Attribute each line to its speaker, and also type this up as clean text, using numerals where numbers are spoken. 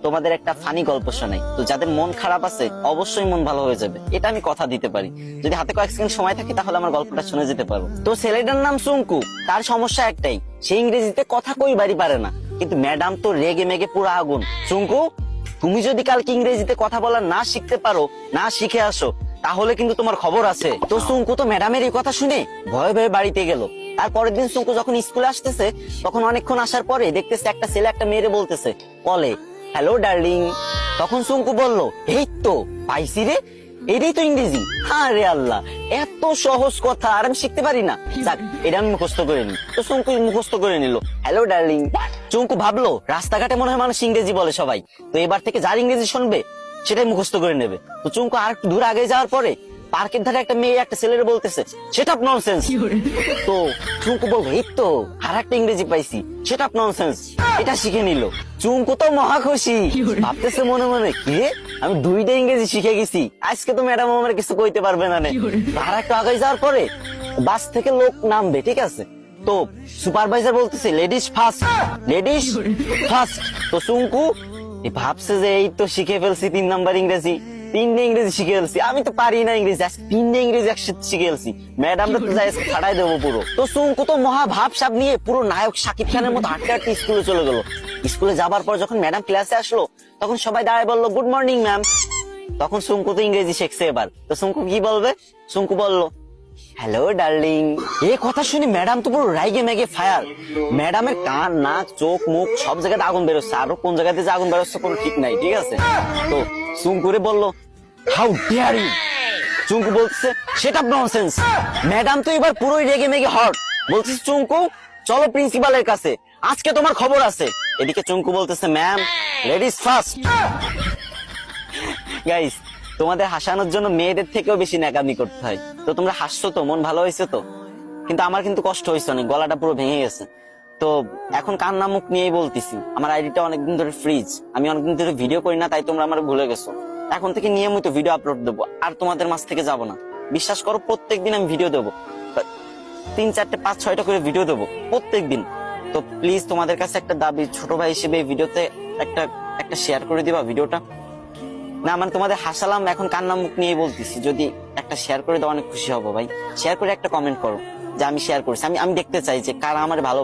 Speaker 1: তোমাদের একটা ফানি গল্প শোনাই। তো যাদের মন খারাপ আছে অবশ্যই মন ভালো হয়ে যাবে, এটা আমি কথা দিতে পারি। যদি হাতে কয়েক সেকেন্ড সময় থাকে তাহলে আমার গল্পটা শুনে যেতে পারো। তো ছেলেটার নাম সুঙ্কু। তার সমস্যা একটাই, সে ইংরেজিতে কথা কইবারই পারে না। কিন্তু ম্যাডাম তো রেগে মেগে পুরো আগুন। সুঙ্কু, তুমি যদি কালকে ইংরেজিতে কথা বলা না শিখতে পারো, না শিখে আসো, তাহলে কিন্তু তোমার খবর আছে। তো সুঙ্কু তো ম্যাডামের এই কথা শুনে ভয়ে ভয়ে বাড়িতে গেল। আর পরের দিন সুঙ্কু যখন স্কুলে আসতেছে, তখন অনেকক্ষণ আসার পরে দেখতেছে একটা ছেলে একটা মেয়েরে বলতেছে কলে, হ্যালো ডার্লিং। তখন সুঙ্কু বলল, এই তো পাইছি রে, এটাই তো ইংরেজি। হ্যাঁ রে আল্লাহ, এত সহজ কথা আর আমি শিখতে পারি না। যাক, এটা আমি মুখস্থ করে নি। তো সুঙ্কু মুখস্থ করে নিল, হ্যালো ডার্লিং। চুঙ্কু ভাবলো রাস্তাঘাটে মনে হয় মানুষ ইংরেজি বলে সবাই, তো এবার থেকে যার ইংরেজি শুনবে সেটাই মুখস্থ করে নেবে। তো চুঙ্কু আর একটু দূর আগে যাওয়ার পরে পার্কের ধারে একটা মেয়ে একটা ছেলেরে বলতেছে, সেটা ননসেন্স। তো চুঙ্কু বলবো, এই তো আর একটা ইংরেজি পাইছি, সেটা ননসেন্স। এটা শিখে নিল। চুঙ্কু তো মহা খুশি, ভাবতেছে মনে মনে, কি রে, আমি দুইটা ইংরেজি শিখে গেছি, আজকে তো ম্যাডাম আমার কিছু কইতে পারবে না। আর একটু আগে যাওয়ার পরে বাস থেকে লোক নামবে, ঠিক আছে, তো সুপারভাইজার বলতেছে লেডিস ফার্স্ট, লেডিস ফার্স্ট। তো চুঙ্কু ভাবছে যে এই তো শিখে ফেলছি 3 নাম্বার ইংরেজি, 3টে ইংরেজি শিখে ফেলছি, আমি তো পারি না ইংরেজি, আজকে 3টে ইংরেজি একসাথে শিখে ফেলছি, ম্যাডামরা তো যাই ফাটাই দেবো পুরো। তো চুঙ্কু তো মহা ভাব সাব নিয়ে পুরো নায়ক শাকিব খানের মতো হাঁটতে হাঁটতে স্কুলে চলে গেল। স্কুলে যাবার পর যখন ম্যাডাম ক্লাসে আসলো, তখন সবাই দাঁড়ায় বললো, গুড মর্নিং ম্যাম। তখন চুঙ্কু তো ইংরেজি শিখছে এবার, তো চুঙ্কু কি বলবে? চুঙ্কু বললো, হ্যালো ডার্লিং। এই কথা শুনে ম্যাডাম তো পুরো রাইগে ম্যাগে ফায়ার। ম্যাডামের কান, নাক, চোখ, মুখ সব জায়গাতে আগুন বেরোচ্ছে, আরো কোন জায়গাতে যে আগুন বেরোচ্ছে কোনো ঠিক নাই, ঠিক আছে। তো চুঙ্কুরে বললো, হাউ ডেয়ার ইউ। চুঙ্কু বলছে, সেটা ননসেন্স। ম্যাডাম তো এবার পুরোই রেগে মেগে হট, বলছে, চুঙ্কু চলো প্রিন্সিপালের কাছে, আজকে তোমার খবর আছে। এদিকে চুঙ্কু বলতেছে, ম্যাম লেডিস ফার্স্ট। গাইস, তোমাদের হাসানোর জন্য মেয়েদের থেকেও বেশি ন্যাকামি করতে হয়। তো তোমরা হাসছো তো, মন ভালো হয়েছে তো, কিন্তু আমার কিন্তু কষ্ট হয়েছে অনেক, গলাটা পুরো ভেঙে গেছে। তো এখন কান্না মুখ নিয়েই বলতেছি, আমার আইডিটা অনেকদিন ধরে ফ্রিজ, আমি অনেকদিন ধরে ভিডিও করি না, তাই তোমরা আমার ভুলে গেছো। এখন থেকে নিয়মিত ভিডিও আপলোড দেবো, আর তোমাদের মাঝ থেকে যাব না, বিশ্বাস করো। প্রত্যেকদিন আমি ভিডিও দেবো, 3, 4, 5, 6টা করে ভিডিও দেবো প্রত্যেকদিন। তো প্লিজ তোমাদের কাছে একটা দাবি, ছোট ভাই হিসেবে এই ভিডিওতে একটা শেয়ার করে দিবা ভিডিওটা। না মানে তোমাদের হাসালাম, এখন কান্না মুখ নিয়ে বলতেছি, যদি একটা শেয়ার করে দাও অনেক খুশি হবো ভাই। শেয়ার করে একটা কমেন্ট করো যে আমি শেয়ার করছি, আমি দেখতে চাই যে কারা আমার ভালো